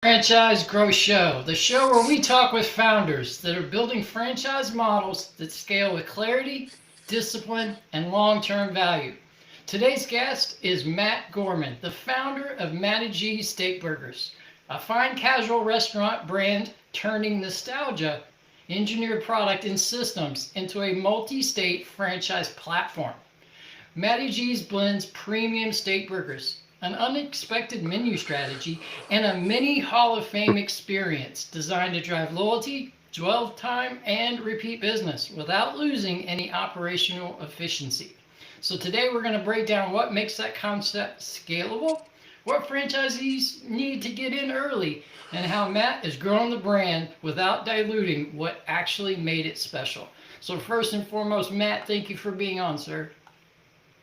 Franchise Growth Show, the show where we talk with founders that are building franchise models that scale with clarity, discipline, and long term value. Today's guest is Matt Gorman, the founder of Matty Steakburgers, a fine casual restaurant brand turning nostalgia, engineered product, and systems into a multi state franchise platform. Matty G's blends premium steak burgers, an unexpected menu strategy, and a mini Hall of Fame experience designed to drive loyalty, dwell time, and repeat business without losing any operational efficiency. So today we're going to break down what makes that concept scalable, what franchisees need to get in early, and how Matt is growing the brand without diluting what actually made it special. So first and foremost, Matt, thank you for being on, sir.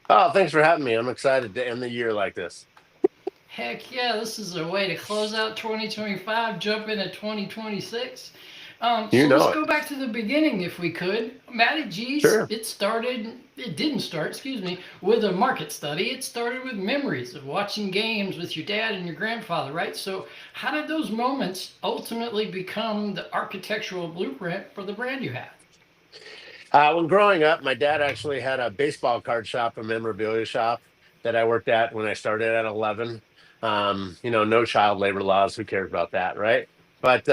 Oh, thanks for having me. I'm excited to end the year like this. Heck yeah, this is a way to close out 2025, jump into 2026. You So let's know it. go back to the beginning if we could. Matty G's, Sure. it didn't start, excuse me, with a market study. It started with memories of watching games with your dad and your grandfather, right? So, how did those moments ultimately become the architectural blueprint for the brand you have? When growing up, my dad actually had a baseball card shop, a memorabilia shop that I worked at when I started at 11. No child labor laws. Who cares about that, right? But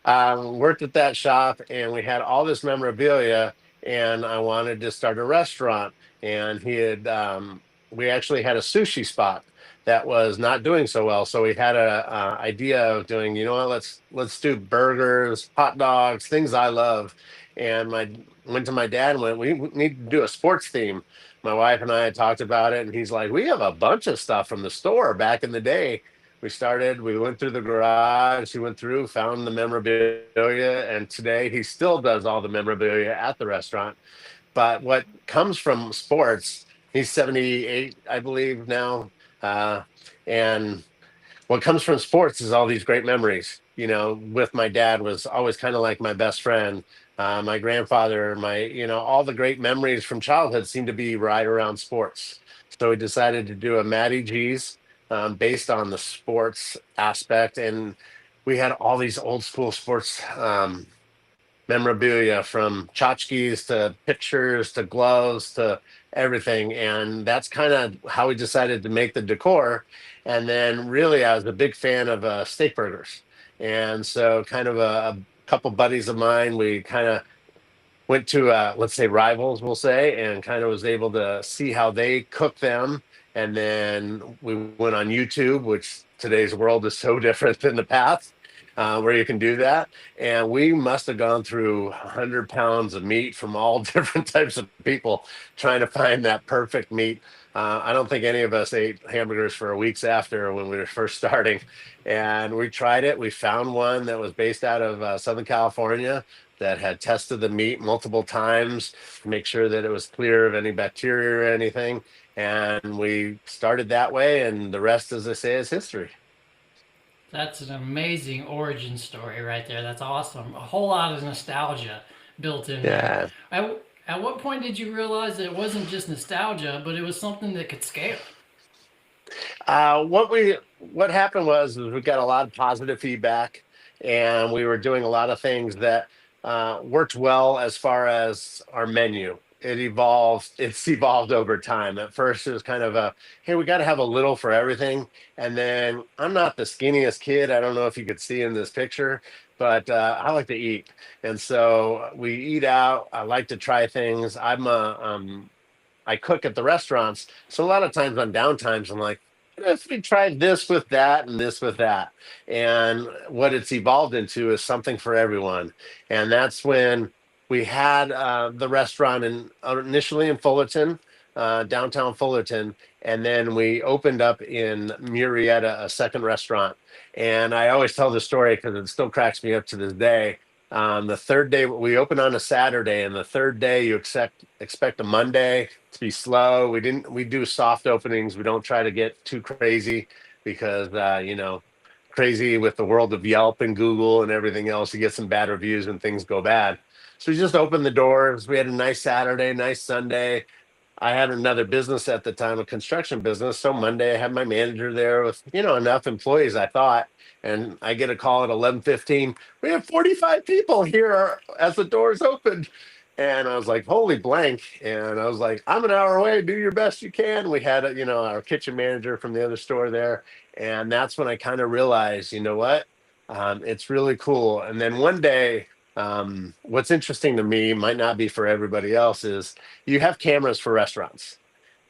worked at that shop, and we had all this memorabilia, and I wanted to start a restaurant. And we actually had a sushi spot that was not doing so well. So we had a idea of doing, you know what, let's do burgers, hot dogs, things I love. And my went to my dad and went, we need to do a sports theme. My wife and I had talked about it, and he's like, we have a bunch of stuff from the store back in the day. We went through the garage, he went through, found the memorabilia, and today he still does all the memorabilia at the restaurant. But what comes from sports, he's 78, I believe now. And what comes from sports is all these great memories. With my dad was always kind of like my best friend. My grandfather, all the great memories from childhood seem to be right around sports. So we decided to do a Matty G's based on the sports aspect. And we had all these old school sports memorabilia, from tchotchkes to pictures to gloves to everything. And that's kind of how we decided to make the decor. And then, really, I was a big fan of steak burgers. And so, kind of a couple buddies of mine, we kind of went to, let's say, rivals, we'll say, and kind of was able to see how they cook them. And then we went on YouTube, which today's world is so different than the past, where you can do that. And we must have gone through 100 pounds of meat from all different types of people trying to find that perfect meat. I don't think any of us ate hamburgers for weeks after when we were first starting. And we tried it. We found one that was based out of Southern California that had tested the meat multiple times to make sure that it was clear of any bacteria or anything. And we started that way. And the rest, as I say, is history. That's an amazing origin story right there. That's awesome. A whole lot of nostalgia built in there. Yeah. At what point did you realize that it wasn't just nostalgia, but it was something that could scale? What happened was we got a lot of positive feedback, and we were doing a lot of things that worked well as far as our menu. It's evolved over time. At first, it was kind of a, hey, we got to have a little for everything. And then, I'm not the skinniest kid. I don't know if you could see in this picture, but I like to eat, and so we eat out. I like to try things. I cook at the restaurants. So a lot of times on downtimes, I'm like, if we tried this with that and this with that. And what it's evolved into is something for everyone. And that's when we had the restaurant initially in Fullerton, downtown Fullerton. And then we opened up in Murrieta, a second restaurant. And I always tell the story because it still cracks me up to this day. The third day, we open on a Saturday, and the third day you expect a Monday to be slow. We do soft openings. We don't try to get too crazy because crazy with the world of Yelp and Google and everything else. You get some bad reviews when things go bad. So we just opened the doors. We had a nice Saturday, nice Sunday. I had another business at the time, a construction business. So Monday, I had my manager there with enough employees, I thought. And I get a call at 11:15. We have 45 people here as the doors opened. And I was like, holy blank. And I was like, I'm an hour away. Do your best you can. We had, our kitchen manager from the other store there. And that's when I kind of realized, you know what? It's really cool. And then one day, what's interesting to me, might not be for everybody else, is you have cameras for restaurants.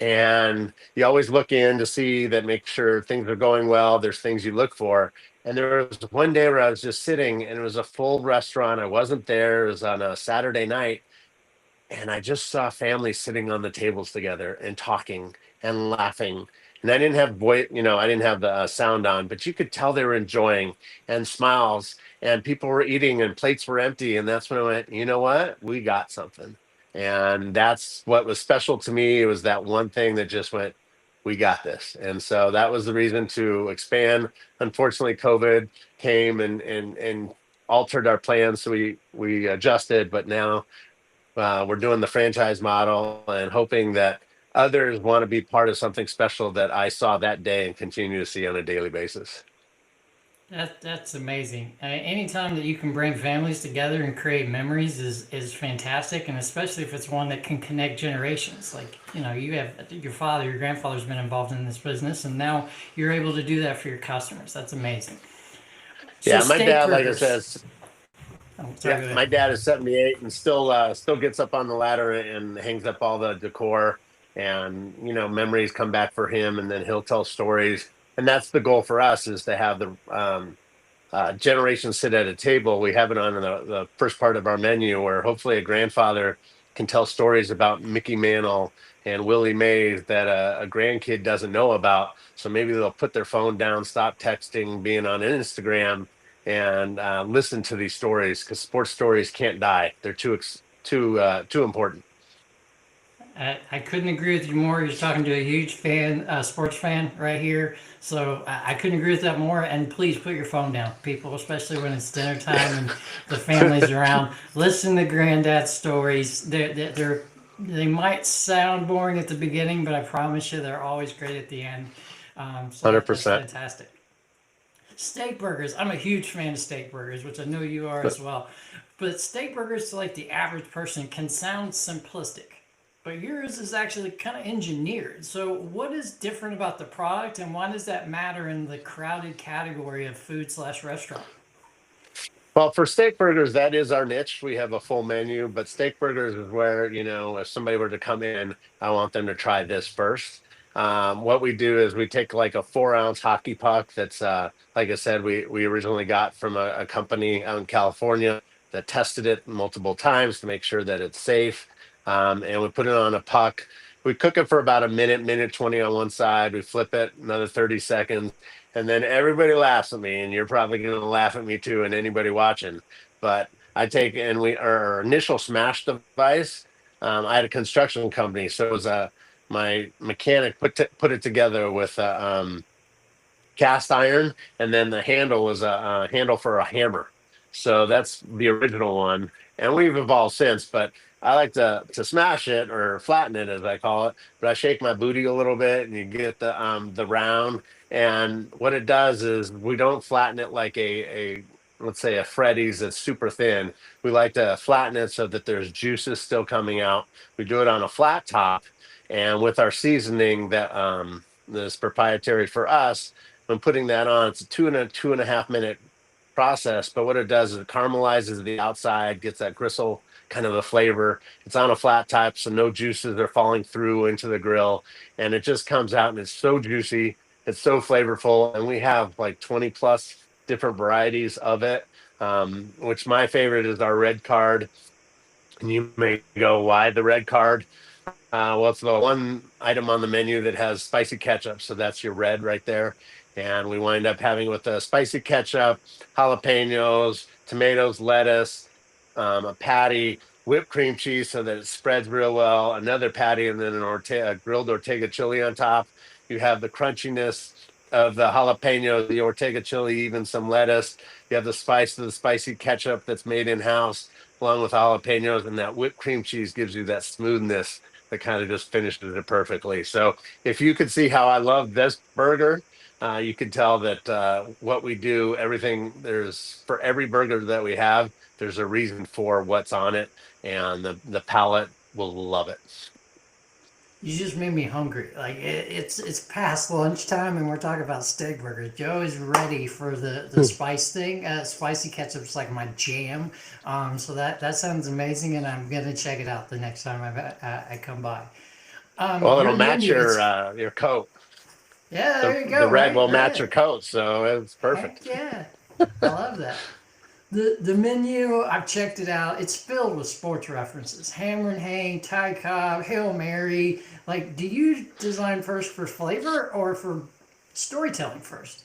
And you always look in to see that, make sure things are going well. There's things you look for. And there was one day where I was just sitting and it was a full restaurant. I wasn't there. It was on a Saturday night, and I just saw families sitting on the tables together and talking and laughing. And I didn't have voice, I didn't have the sound on, but you could tell they were enjoying, and smiles, and people were eating and plates were empty. And that's when I went, you know what? We got something. And that's what was special to me. It was that one thing that just went, we got this. And so that was the reason to expand. Unfortunately, COVID came and altered our plans. So we adjusted, but now we're doing the franchise model and hoping that others want to be part of something special that I saw that day and continue to see on a daily basis. That's amazing. Anytime that you can bring families together and create memories is fantastic, and especially if it's one that can connect generations. Like you have your father, your grandfather's been involved in this business, and now you're able to do that for your customers. That's amazing. So Yeah, my steak dad, like I said, burgers. Oh, sorry, yeah, go ahead. my dad is 78 and still gets up on the ladder and hangs up all the decor, and memories come back for him, and then he'll tell stories. And that's the goal for us, is to have the generations sit at a table. We have it on the first part of our menu, where hopefully a grandfather can tell stories about Mickey Mantle and Willie Mays that a grandkid doesn't know about. So maybe they'll put their phone down, stop texting, being on Instagram, and listen to these stories, because sports stories can't die. They're too important. I couldn't agree with you more. You're talking to a huge fan, sports fan right here. So I couldn't agree with that more. And please put your phone down, people, especially when it's dinner time and the family's around. Listen to granddad's stories. They might sound boring at the beginning, but I promise you they're always great at the end. That's 100%. fantastic. Steak burgers. I'm a huge fan of steak burgers, which I know you are as well. But steak burgers to like the average person can sound simplistic. But yours is actually kind of engineered. So what is different about the product, and why does that matter in the crowded category of food slash restaurant? Well, for steak burgers, that is our niche. We have a full menu, but steak burgers is where, if somebody were to come in, I want them to try this first. What we do is we take like a 4 ounce hockey puck that's, like I said, we originally got from a company out in California that tested it multiple times to make sure that it's safe. And we put it on a puck. We cook it for about a minute, minute 20 on one side. We flip it another 30 seconds, and then everybody laughs at me, and you're probably going to laugh at me too, and anybody watching. But I take, and we our initial smash device. I had a construction company, so it was my mechanic put it together with cast iron, and then the handle was a handle for a hammer. So that's the original one, and we've evolved since. But I like to smash it, or flatten it as I call it. But I shake my booty a little bit, and you get the round. And what it does is, we don't flatten it like a let's say a Freddy's that's super thin. We like to flatten it so that there's juices still coming out. We do it on a flat top, and with our seasoning that is proprietary for us. When putting that on, it's a 2.5 minute process. But what it does is it caramelizes the outside, gets that gristle kind of a flavor. It's on a flat top, so no juices are falling through into the grill, and it just comes out and it's so juicy. It's so flavorful, and we have like 20 plus different varieties of it. Which my favorite is our red card. And you may go, why the red card? Well, it's the one item on the menu that has spicy ketchup, so that's your red right there. And we wind up having with the spicy ketchup, jalapenos, tomatoes, lettuce, a patty, whipped cream cheese so that it spreads real well, another patty, and then a grilled Ortega chili on top. You have the crunchiness of the jalapeno, the Ortega chili, even some lettuce. You have the spice of the spicy ketchup that's made in house, along with jalapenos, and that whipped cream cheese gives you that smoothness that kind of just finishes it perfectly. So if you could see how I love this burger, You can tell that what we do, everything there's for every burger that we have, there's a reason for what's on it, and the palate will love it. You just made me hungry. Like it's past lunchtime, and we're talking about steak burgers. Joe is ready for the spice thing. Spicy ketchup's like my jam. So that sounds amazing, and I'm gonna check it out the next time I come by. Well, Your it'll match menu, it's your coat. yeah, The there you the go, red right? will match your Right. coat, so it's Heck perfect. yeah, I love that. The menu, I've checked it out. It's filled with sports references. Hammer and hang, Ty Cobb, Hail Mary. Like, do you design first for flavor or for storytelling first?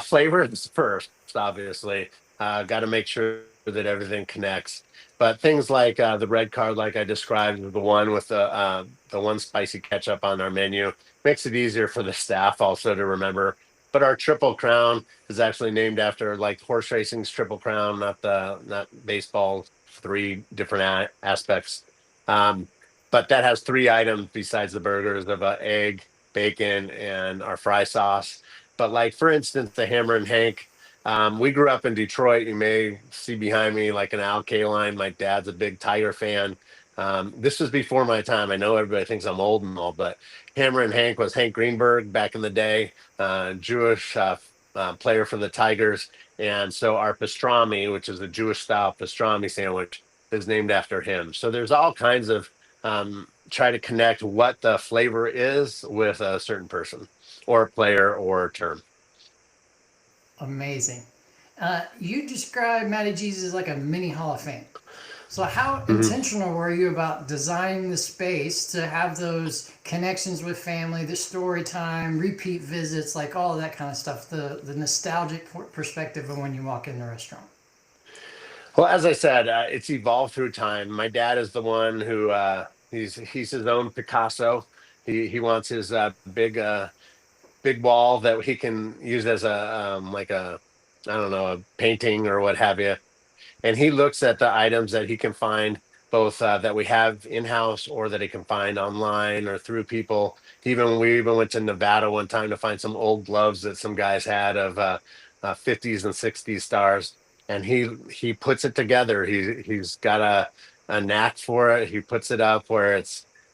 Flavor is first, obviously. Got to make sure that everything connects. But things like the red card, like I described, the one with the one spicy ketchup on our menu, makes it easier for the staff also to remember. But our triple crown is actually named after like horse racing's triple crown, not baseball. Three different aspects. Um, but that has three items besides the burgers of egg, bacon, and our fry sauce. But like for instance, the Hammer and Hank, we grew up in Detroit. You may see behind me like an Al Kaline. My dad's a big Tiger fan. This was before my time. I know everybody thinks I'm old and all, but Hammer and Hank was Hank Greenberg back in the day, Jewish player for the Tigers. And so our pastrami, which is a Jewish style pastrami sandwich, is named after him. So there's all kinds of try to connect what the flavor is with a certain person or player or term. Amazing. You describe Matty Jesus as like a mini Hall of Fame. So, how Mhm. intentional were you about designing the space to have those connections with family, the story time, repeat visits, like all of that kind of stuff, the nostalgic perspective of when you walk in the restaurant? Well, as I said, it's evolved through time. My dad is the one who he's his own Picasso. He wants his big wall that he can use as a like a I don't know, a painting or what have you. And he looks at the items that he can find both that we have in house or that he can find online or through people. We even went to Nevada one time to find some old gloves that some guys had of 50s and 60s stars, and he puts it together. He's got a knack for it. He puts it up where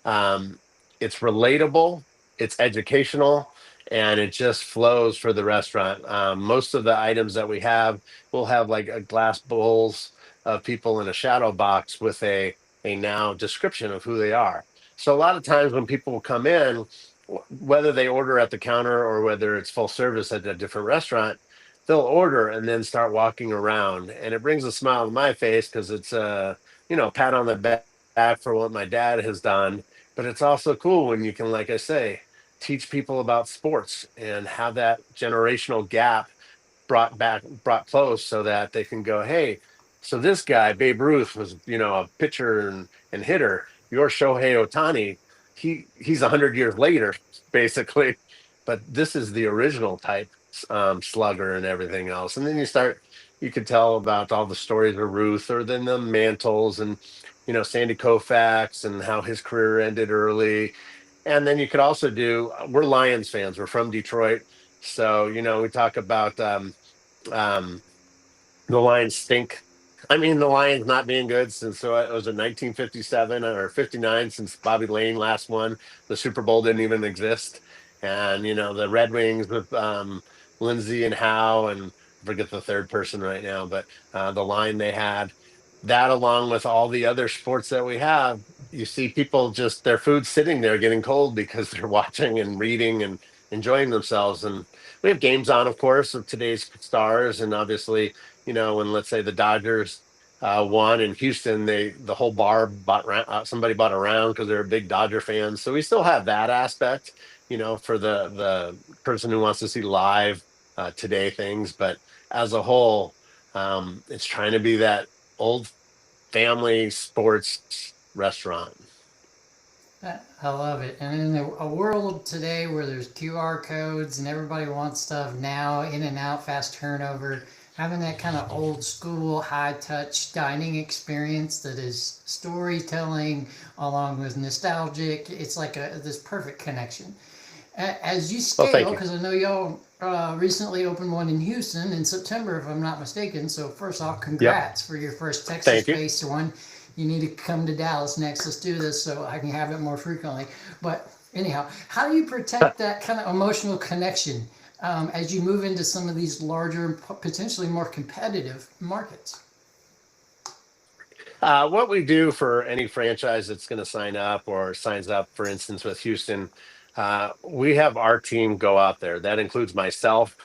um, it's relatable, it's educational, and it just flows for the restaurant. Most of the items that we have we'll have like a glass bowls of people in a shadow box with a now description of who they are. So a lot of times when people come in, whether they order at the counter or whether it's full service at a different restaurant, they'll order and then start walking around, and it brings a smile to my face because it's a pat on the back for what my dad has done. But it's also cool when you can, like I say, teach people about sports and have that generational gap brought close so that they can go, hey, so this guy Babe Ruth was a pitcher and hitter. Your Shohei Otani, he's 100 years later basically, but this is the original type slugger and everything else. And then you could tell about all the stories of Ruth, or then the mantles and Sandy Koufax and how his career ended early. And then you could also do, we're Lions fans, we're from Detroit, so we talk about um, the Lions stink. I mean, the Lions not being good since so it was in 1957 or 59 since Bobby Lane last won. The Super Bowl didn't even exist, and the Red Wings with Lindsey and Howe, and I forget the third person right now, but the line they had, that along with all the other sports that we have, you see people just their food sitting there getting cold because they're watching and reading and enjoying themselves. And we have games on, of course, of today's stars, and obviously when let's say the Dodgers won in Houston, the whole bar somebody bought a round because they're a big Dodger fans. So we still have that aspect, for the person who wants to see live today things. But as a whole, it's trying to be that old family sports restaurant. I love it. And in a world today where there's QR codes and everybody wants stuff now, in and out, fast turnover, having that kind of old school, high touch dining experience that is storytelling along with nostalgic, it's like this perfect connection. As you Well, thank scale, you. because I know y'all recently opened one in Houston in September, if I'm not mistaken. So first off, Yep. congrats for your first Thank you. Texas-based one. You need to come to Dallas next. Let's do this so I can have it more frequently. But anyhow, how do you protect that kind of emotional connection as you move into some of these larger, potentially more competitive markets? What we do for any franchise that's going to sign up or signs up, for instance, with Houston, we have our team go out there. That includes myself,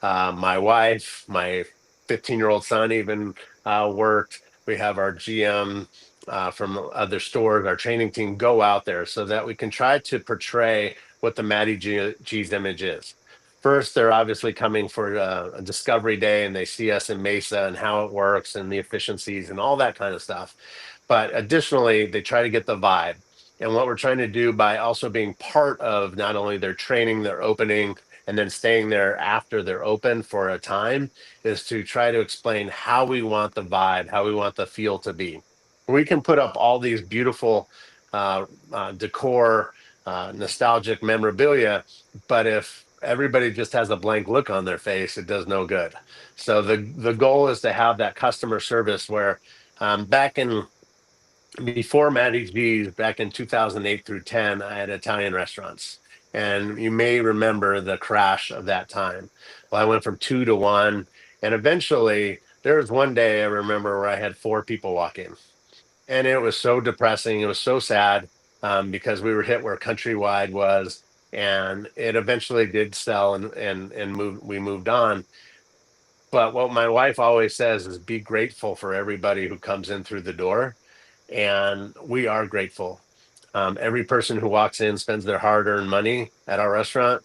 my wife, my 15-year-old son even worked. We have our GM from other stores, our training team go out there so that we can try to portray what the G's image is. First, they're obviously coming for a discovery day and they see us in Mesa and how it works and the efficiencies and all that kind of stuff. But additionally, they try to get the vibe. And what we're trying to do by also being part of not only their training, their opening, and then staying there after they're open for a time is to try to explain how we want the vibe, how we want the feel to be. We can put up all these beautiful decor, nostalgic memorabilia, but if everybody just has a blank look on their face, it does no good. So the goal is to have that customer service where back in before Matty G's, back in 2008 through 10, I had Italian restaurants. And you may remember the crash of that time. Well, I went from two to one. And eventually, there was one day I remember where I had four people walk in. And it was so depressing. It was so sad because we were hit where Countrywide was. And it eventually did sell and we moved on. But what my wife always says is be grateful for everybody who comes in through the door, and we are grateful. Every person who walks in spends their hard-earned money at our restaurant.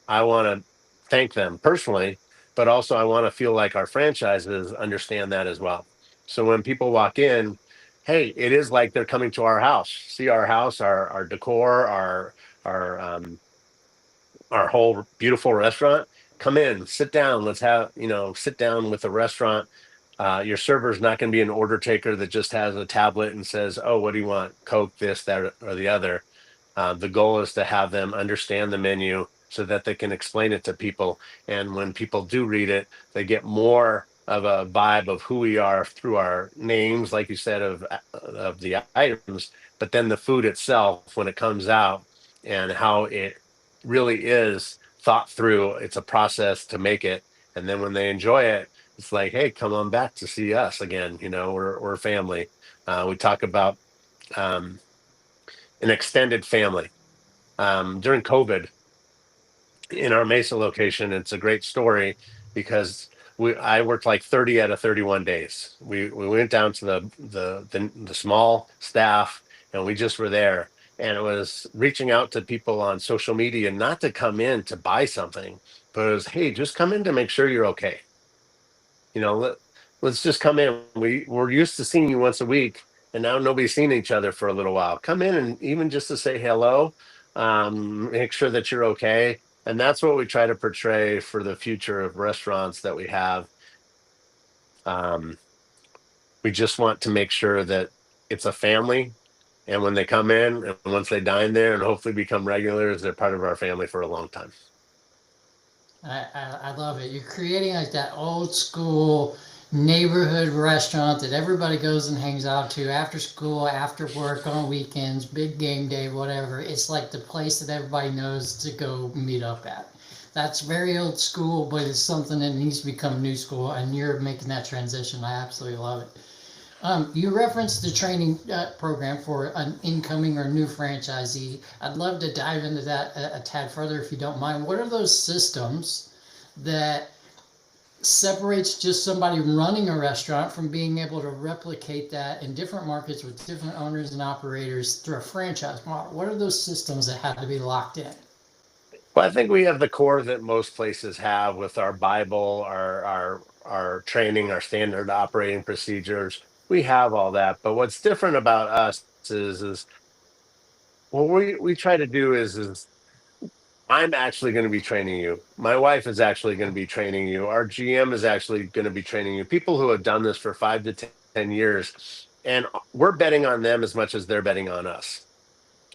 I want to thank them personally, but also I want to feel like our franchises understand that as well. So when people walk in, hey, it is like they're coming to our house, see our house, our decor, our our whole beautiful restaurant. Come in, sit down. Let's have, sit down with the restaurant. Your server is not going to be an order taker that just has a tablet and says, "Oh, what do you want? Coke, this, that, or the other." The goal is to have them understand the menu so that they can explain it to people. And when people do read it, they get more of a vibe of who we are through our names, like you said, of the items, but then the food itself when it comes out and how it really is thought through. It's a process to make it. And then when they enjoy it, it's like, hey, come on back to see us again. We're family. We talk about um, an extended family during COVID in our Mesa location. It's a great story because I worked like 30 out of 31 days. We went down to the small staff and we just were there. And it was reaching out to people on social media, not to come in to buy something, but it was, hey, just come in to make sure you're okay. You know, let's just come in. We're used to seeing you once a week, and now nobody's seen each other for a little while. Come in and even just to say hello, make sure that you're okay. And that's what we try to portray for the future of restaurants that we have. Um, we just want to make sure that it's a family. And when they come in and once they dine there and hopefully become regulars, they're part of our family for a long time. I love it. You're creating like that old school neighborhood restaurant that everybody goes and hangs out to after school, after work, on weekends, big game day, whatever. It's like the place that everybody knows to go meet up at. That's very old school, but it's something that needs to become new school, and you're making that transition. I absolutely love it. You referenced the training program for an incoming or new franchisee. I'd love to dive into that a tad further if you don't mind. What are those systems that separates just somebody running a restaurant from being able to replicate that in different markets with different owners and operators through a franchise model? What are those systems that have to be locked in? Well, I think we have the core that most places have with our Bible, our training, our standard operating procedures. We have all that. But what's different about us is what we try to do is I'm actually going to be training you. My wife is actually going to be training you. Our GM is actually going to be training you. People who have done this for 5 to 10 years, and we're betting on them as much as they're betting on us.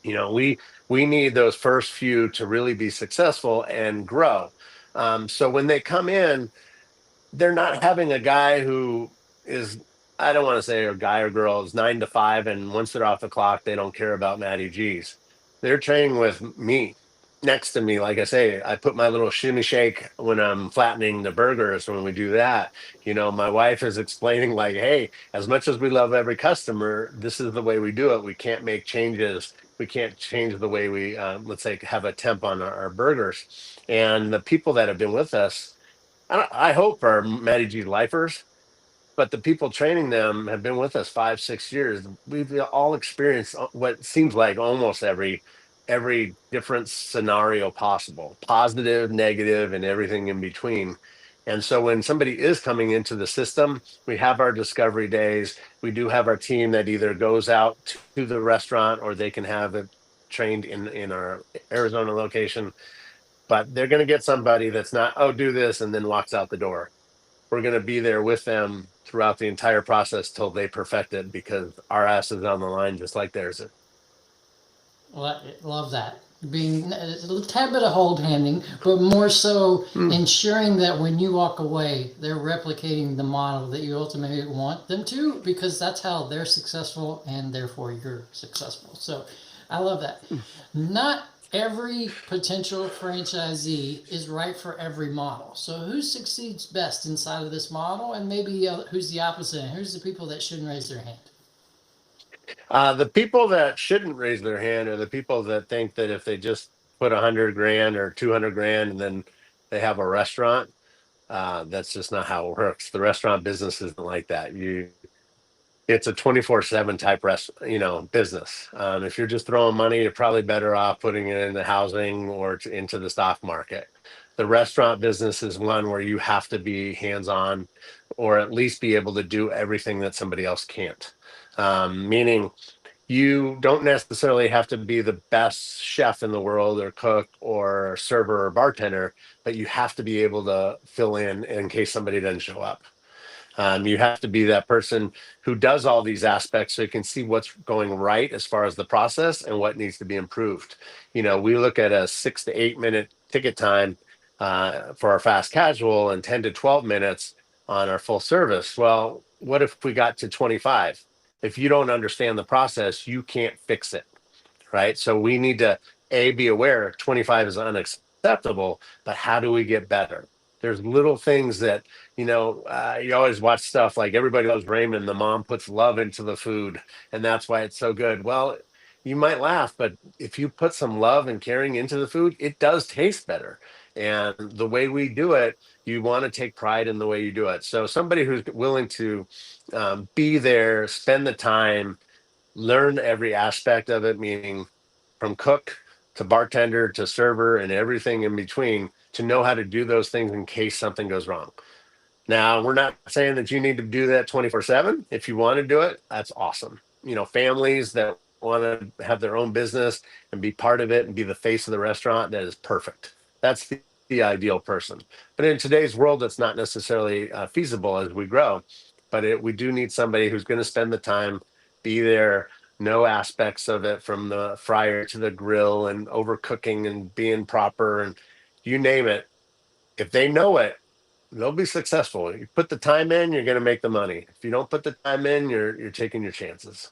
We We need those first few to really be successful and grow. So when they come in, they're not having a guy who is, I don't want to say a guy or girl is 9 to 5, and once they're off the clock, they don't care about Matty G's. They're training with me next to me. Like I say, I put my little shimmy shake when I'm flattening the burgers. When we do that, my wife is explaining, like, hey, as much as we love every customer, this is the way we do it. We can't make changes. We can't change the way we, let's say, have a temp on our burgers. And the people that have been with us, I hope are Matty G lifers, but the people training them have been with us 5, 6 years. We've all experienced what seems like almost every different scenario possible, positive, negative, and everything in between. And so when somebody is coming into the system, we have our discovery days. We do have our team that either goes out to the restaurant or they can have it trained in our Arizona location, but they're going to get somebody that's not, oh, do this, and then walks out the door. We're going to be there with them throughout the entire process till they perfect it, because our ass is on the line just like theirs is. Love that. Being a tad bit of hold handing, but more so Mm. ensuring that when you walk away, they're replicating the model that you ultimately want them to, because that's how they're successful and therefore you're successful. So I love that. Not every potential franchisee is right for every model. So who succeeds best inside of this model, and maybe who's the opposite? And who's the people that shouldn't raise their hand? The people that shouldn't raise their hand are the people that think that if they just put 100 grand or 200 grand and then they have a restaurant, that's just not how it works. The restaurant business isn't like that. It's a 24/7 type business. If you're just throwing money, you're probably better off putting it into housing or into the stock market. The restaurant business is one where you have to be hands-on, or at least be able to do everything that somebody else can't. Meaning, you don't necessarily have to be the best chef in the world or cook or server or bartender, but you have to be able to fill in case somebody doesn't show up. You have to be that person who does all these aspects so you can see what's going right as far as the process and what needs to be improved. We look at a 6 to 8 minute ticket time for our fast casual and 10 to 12 minutes on our full service. Well, what if we got to 25? If you don't understand the process, you can't fix it, right? So we need to be aware 25 is unacceptable, but how do we get better? There's little things that you always watch stuff like Everybody Loves Raymond. The mom puts love into the food, and that's why it's so good. Well, you might laugh, but if you put some love and caring into the food, it does taste better. And the way we do it, you want to take pride in the way you do it. So somebody who's willing to be there, spend the time, learn every aspect of it, meaning from cook to bartender to server and everything in between, to know how to do those things in case something goes wrong. Now, we're not saying that you need to do that 24/7. If you want to do it, that's awesome. Families that want to have their own business and be part of it and be the face of the restaurant, that is perfect. That's the ideal person. But in today's world, it's not necessarily feasible as we grow. But we do need somebody who's going to spend the time, be there, know aspects of it from the fryer to the grill and overcooking and being proper and you name it. If they know it, they'll be successful. You put the time in, you're going to make the money. If you don't put the time in, you're taking your chances.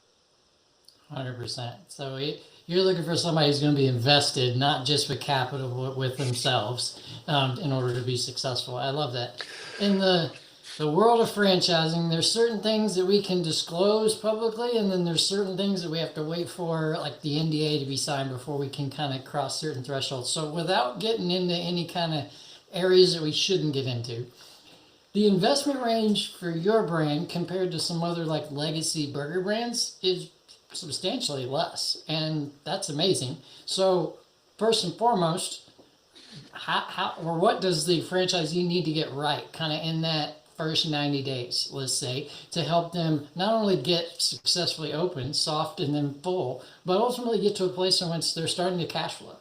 100%. So you're looking for somebody who's going to be invested, not just with capital, but with themselves, in order to be successful. I love that. In the world of franchising, there's certain things that we can disclose publicly, and then there's certain things that we have to wait for, like the NDA to be signed before we can kind of cross certain thresholds. So without getting into any kind of areas that we shouldn't get into, the investment range for your brand compared to some other like legacy burger brands is substantially less, and that's amazing. So first and foremost, how or what does the franchisee need to get right kind of in that first 90 days, let's say, to help them not only get successfully open, soft, and then full, but ultimately get to a place in which they're starting to cash flow?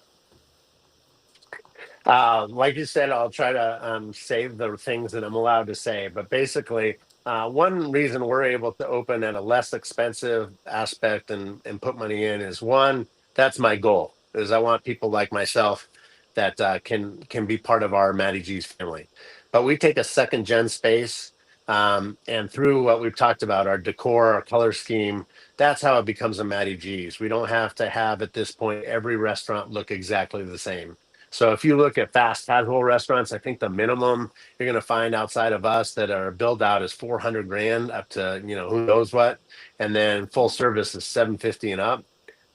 Like you said, I'll try to save the things that I'm allowed to say. But basically, one reason we're able to open at a less expensive aspect and put money in is, one, that's my goal. is I want people like myself that can be part of our Matty G's family. But we take a second gen space, and through what we've talked about, our decor, our color scheme, that's how it becomes a Matty G's. We don't have to have at this point every restaurant look exactly the same. So if you look at fast casual restaurants, I think the minimum you're going to find outside of us that are built out is 400 grand up to, who knows what, and then full service is 750 and up.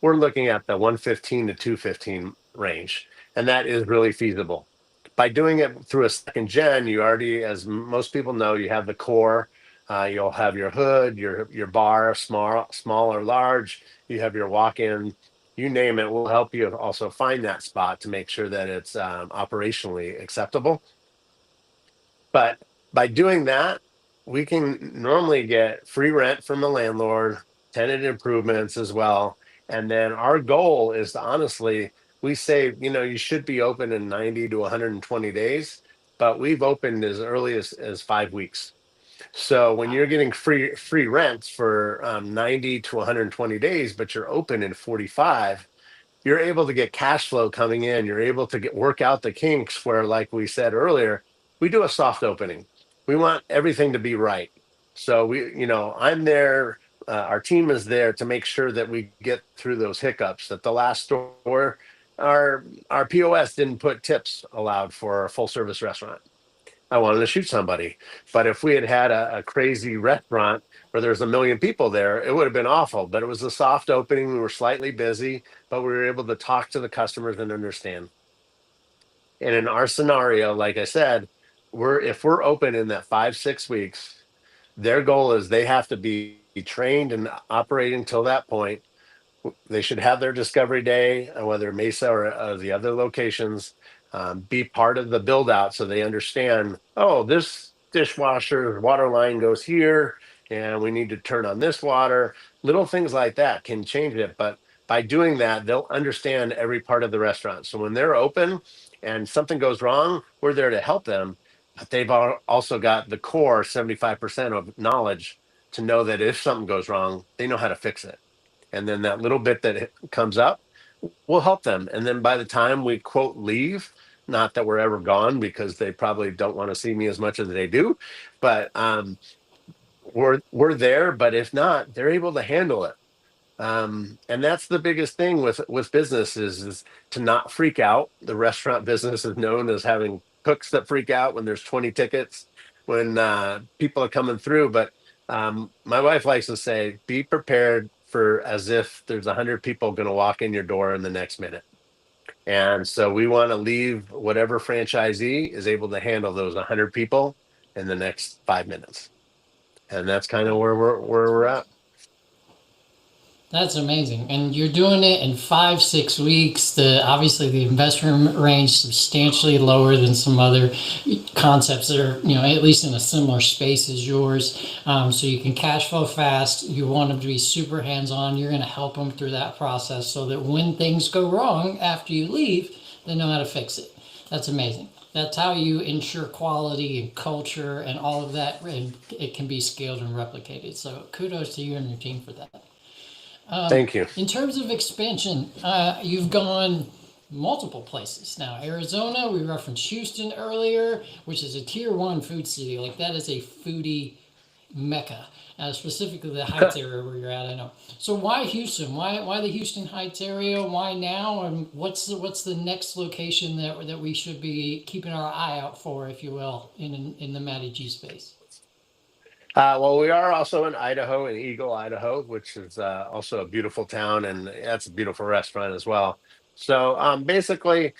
We're looking at the 115 to 215 range, and that is really feasible. By doing it through a second gen, you already, as most people know, you have the core. You'll have your hood, your bar, small or large. You have your walk-in. You name it. We'll help you also find that spot to make sure that it's operationally acceptable. But by doing that, we can normally get free rent from the landlord, tenant improvements as well. And then our goal is to honestly, we say, you should be open in 90 to 120 days, but we've opened as early as 5 weeks. So when you're getting free rents for 90 to 120 days, but you're open in 45, you're able to get cash flow coming in. You're able to work out the kinks where, like we said earlier, we do a soft opening. We want everything to be right. So I'm there. Our team is there to make sure that we get through those hiccups. That the last store, our POS didn't put tips allowed for a full service restaurant. I wanted to shoot somebody. But if we had had a crazy restaurant where there's a million people there, it would have been awful. But it was a soft opening. We were slightly busy, but we were able to talk to the customers and understand. And in our scenario, like I said, if we're open in that 5, 6 weeks, their goal is they have to be trained and operating till that point. They should have their discovery day, whether Mesa or the other locations, be part of the build out so they understand, oh, this dishwasher water line goes here and we need to turn on this water. Little things like that can change it. But by doing that, they'll understand every part of the restaurant. So when they're open and something goes wrong, we're there to help them. But they've also got the core 75% of knowledge to know that if something goes wrong, they know how to fix it. And then that little bit that comes up will help them. And then by the time we quote leave, not that we're ever gone because they probably don't want to see me as much as they do, but we're there. But if not, they're able to handle it. And that's the biggest thing with business is to not freak out. The restaurant business is known as having cooks that freak out when there's 20 tickets when people are coming through. But my wife likes to say, be prepared for as if there's 100 people going to walk in your door in the next minute. And so we want to leave whatever franchisee is able to handle those 100 people in the next 5 minutes. And that's kind of where we're at. That's amazing, and you're doing it in 5 6 weeks. The obviously the investment range substantially lower than some other concepts that are at least in a similar space as yours. So you can cash flow fast. You want them to be super hands on. You're going to help them through that process so that when things go wrong after you leave, they know how to fix it. That's amazing. That's how you ensure quality and culture and all of that, and it can be scaled and replicated. So kudos to you and your team for that. Thank you. In terms of expansion, you've gone multiple places now. Arizona, we referenced Houston earlier, which is a tier 1 food city. Like that is a foodie mecca, specifically the Heights area where you're at. I know. So why Houston? Why the Houston Heights area? Why now? And what's the next location that we should be keeping our eye out for, if you will, in the Matty G space? Well, we are also in Idaho, in Eagle, Idaho, which is also a beautiful town, and that's a beautiful restaurant as well. So basically,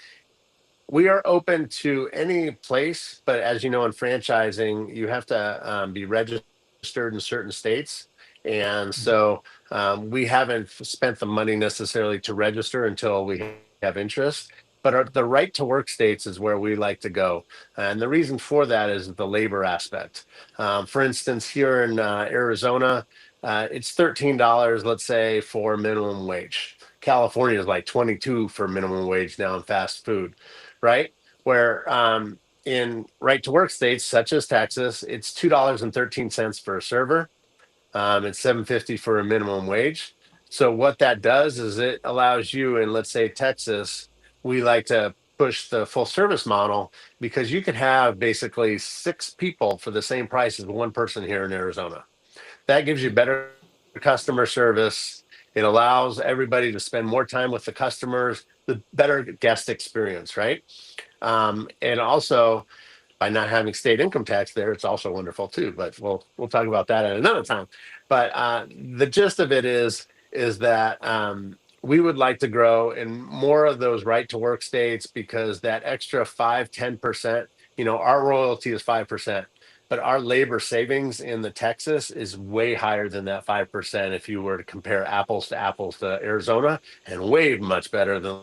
we are open to any place, but as you know, in franchising, you have to be registered in certain states. And so we haven't spent the money necessarily to register until we have interest. But the right to work states is where we like to go. And the reason for that is the labor aspect. For instance, here in Arizona, it's $13, let's say, for minimum wage. California is like 22 for minimum wage now in fast food, right? Where in right to work states such as Texas, it's $2.13 for a server. It's 7.50 for a minimum wage. So what that does is it allows you in, let's say, Texas, we like to push the full service model because you could have basically six people for the same price as one person here in Arizona. That gives you better customer service. It allows everybody to spend more time with the customers, the better guest experience, right? And also, by not having state income tax there, it's also wonderful too. But we'll talk about that at another time. But the gist of it is that we would like to grow in more of those right to work states because that extra 5-10%, our royalty is 5%. But our labor savings in the Texas is way higher than that 5% if you were to compare apples to Arizona, and way much better than,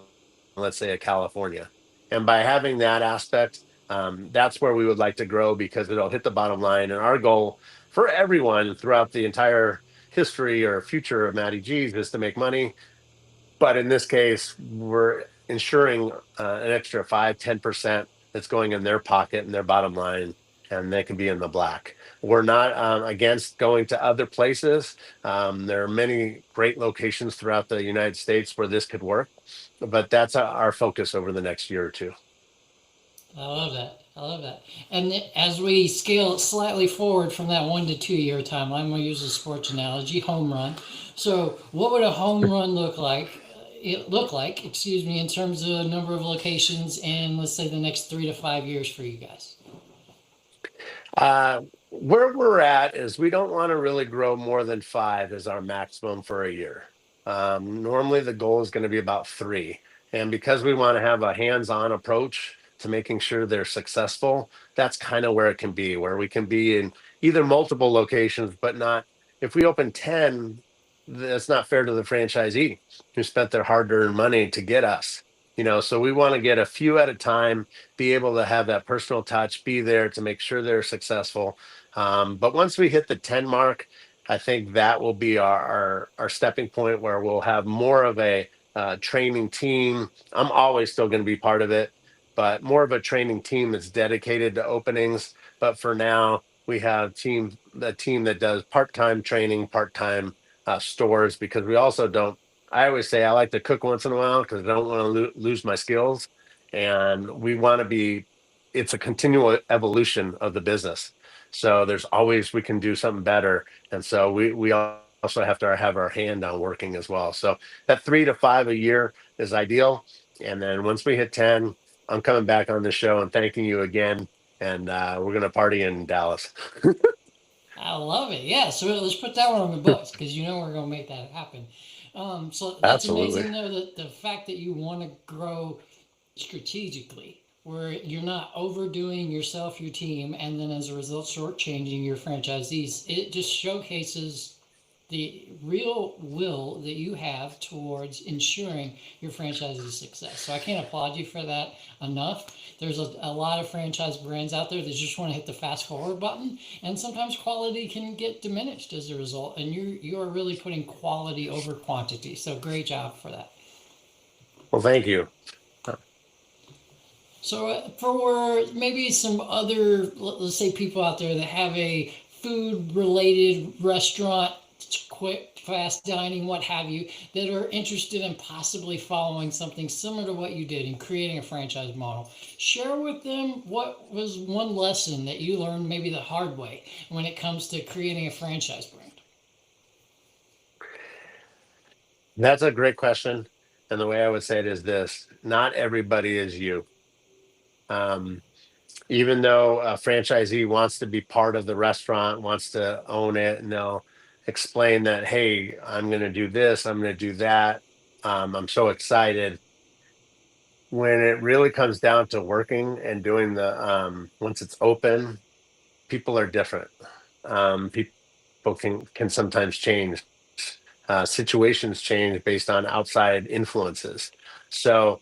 let's say, a California. And by having that aspect, that's where we would like to grow because it'll hit the bottom line. And our goal for everyone throughout the entire history or future of Matty G's is to make money. But in this case, we're ensuring an extra 5-10% that's going in their pocket and their bottom line, and they can be in the black. We're not against going to other places. There are many great locations throughout the United States where this could work, but that's our focus over the next year or two. I love that. I love that. And as we scale it slightly forward from that 1 to 2 year timeline, I'm going to use a sports analogy, home run. So, what would a home run look like? It look like, excuse me, in terms of number of locations in, let's say, the next 3 to 5 years for you guys. Where we're at is we don't want to really grow more than five as our maximum for a year. Normally, the goal is going to be about three. And because we want to have a hands on approach to making sure they're successful, that's kind of where it can be, where we can be in either multiple locations, but not if we open 10, that's not fair to the franchisee who spent their hard earned money to get us. So we want to get a few at a time, be able to have that personal touch, be there to make sure they're successful. But once we hit the 10 mark, I think that will be our stepping point where we'll have more of a training team. I'm always still going to be part of it, but more of a training team that's dedicated to openings. But for now, we have the team that does part-time training, part-time stores, because we also don't. I always say I like to cook once in a while because I don't want to lose my skills, and we want to be. It's a continual evolution of the business, so there's always we can do something better, and so we also have to have our hand on working as well. So that 3 to 5 a year is ideal, and then once we hit 10, I'm coming back on the show and thanking you again, and we're gonna party in Dallas. I love it. Yeah, so let's put that one on the books because you know we're going to make that happen. So that's Absolutely. amazing, though, that the fact that you want to grow strategically, where you're not overdoing yourself, your team, and then as a result, shortchanging your franchisees. It just showcases the real will that you have towards ensuring your franchisee's success. So I can't applaud you for that enough. There's a lot of franchise brands out there that just want to hit the fast forward button, and sometimes quality can get diminished as a result. And you are really putting quality over quantity. So great job for that. Well, thank you. So, for maybe some other, let's say, people out there that have a food related restaurant, quick, fast dining, what have you, that are interested in possibly following something similar to what you did in creating a franchise model, share with them what was one lesson that you learned maybe the hard way when it comes to creating a franchise brand. That's a great question. And the way I would say it is this: not everybody is you. Um, Even though a franchisee wants to be part of the restaurant, wants to own it, and they'll explain that, hey, I'm going to do this, I'm going to do that. I'm so excited. When it really comes down to working and doing once it's open, people are different. People can sometimes change. Situations change based on outside influences. So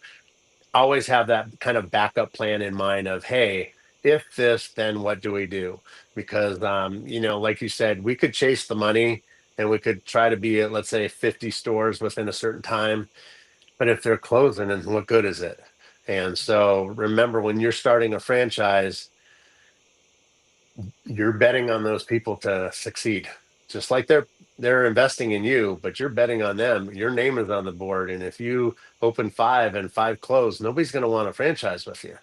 always have that kind of backup plan in mind of, hey, if this, then what do we do? Because like you said, we could chase the money and we could try to be at, let's say, 50 stores within a certain time. But if they're closing, then what good is it? And so remember, when you're starting a franchise, you're betting on those people to succeed, just like they're they're investing in you, but you're betting on them. Your name is on the board. And if you open five and five close, nobody's going to want to franchise with you.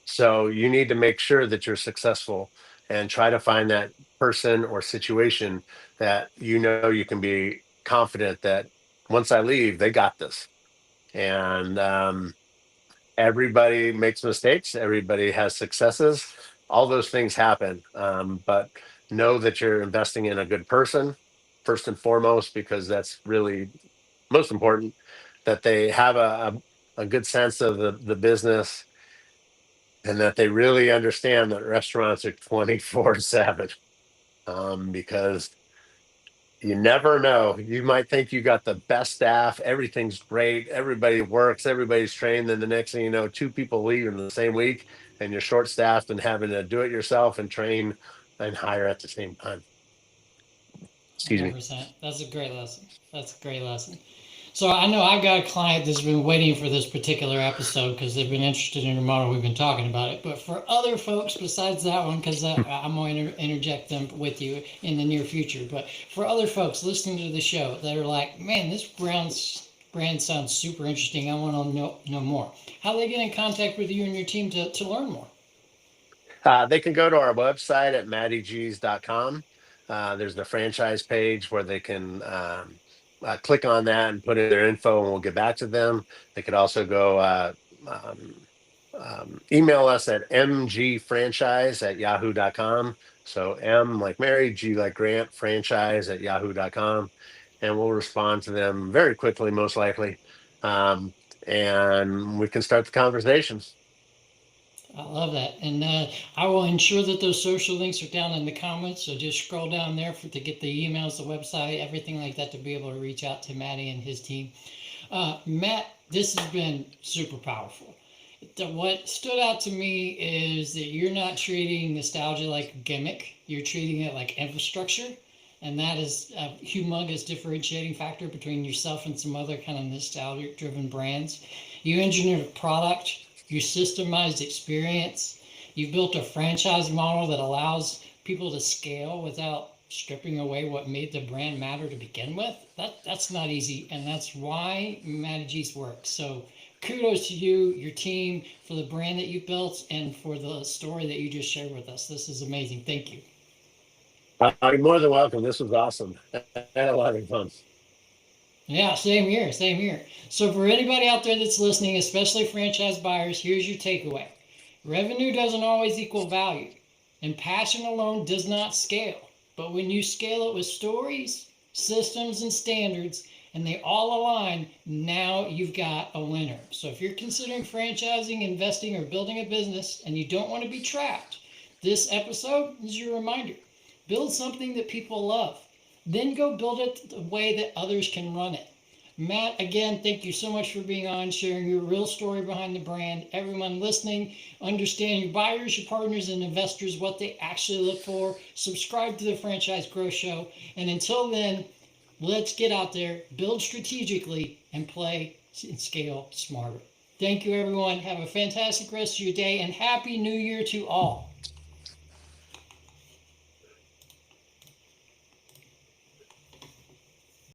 So you need to make sure that you're successful and try to find that person or situation that you know you can be confident that once I leave, they got this. And everybody makes mistakes, everybody has successes, all those things happen. But know that you're investing in a good person first and foremost, because that's really most important, that they have a good sense of the business, and that they really understand that restaurants are 24/7. Because you never know. You might think you got the best staff, everything's great, everybody works, everybody's trained. Then the next thing you know, two people leave in the same week, and you're short staffed and having to do it yourself and train and hire at the same time. Excuse me. 100%. That's a great lesson. That's a great lesson. So I know I've got a client that's been waiting for this particular episode because they've been interested in your model. We've been talking about it. But for other folks besides that one, because I'm going to interject them with you in the near future. But for other folks listening to the show that are like, man, this brand sounds super interesting. I want to know more. How do they get in contact with you and your team to learn more? They can go to our website at mattygs.com. There's the franchise page where they can click on that and put in their info, and we'll get back to them. They could also go um, email us at mgfranchise@yahoo.com. So M like Mary, G like Grant, franchise@yahoo.com. And we'll respond to them very quickly, most likely. Um, and we can start the conversation. I love that. And I will ensure that those social links are down in the comments. So just scroll down there to get the emails, the website, everything like that to be able to reach out to Matty and his team. Matt, this has been super powerful. What stood out to me is that you're not treating nostalgia like a gimmick, you're treating it like infrastructure. And that is a humongous differentiating factor between yourself and some other kind of nostalgia driven brands. You engineered a product, you systemized experience, you built a franchise model that allows people to scale without stripping away what made the brand matter to begin with. That's not easy, and that's why Matty works. So kudos to you, your team, for the brand that you built and for the story that you just shared with us. This is amazing. Thank you. You're more than welcome. This was awesome. I had a lot of fun. Yeah, same here, same here. So for anybody out there that's listening, especially franchise buyers, here's your takeaway. Revenue doesn't always equal value, and passion alone does not scale. But when you scale it with stories, systems, and standards, and they all align, now you've got a winner. So if you're considering franchising, investing, or building a business, and you don't want to be trapped, this episode is your reminder. Build something that people love. Then go build it the way that others can run it. Matt, again, thank you so much for being on, sharing your real story behind the brand. Everyone listening, understand your buyers, your partners, and investors, what they actually look for. Subscribe to the Franchise Growth Show. And until then, let's get out there, build strategically, and play and scale smarter. Thank you, everyone. Have a fantastic rest of your day, and Happy New Year to all.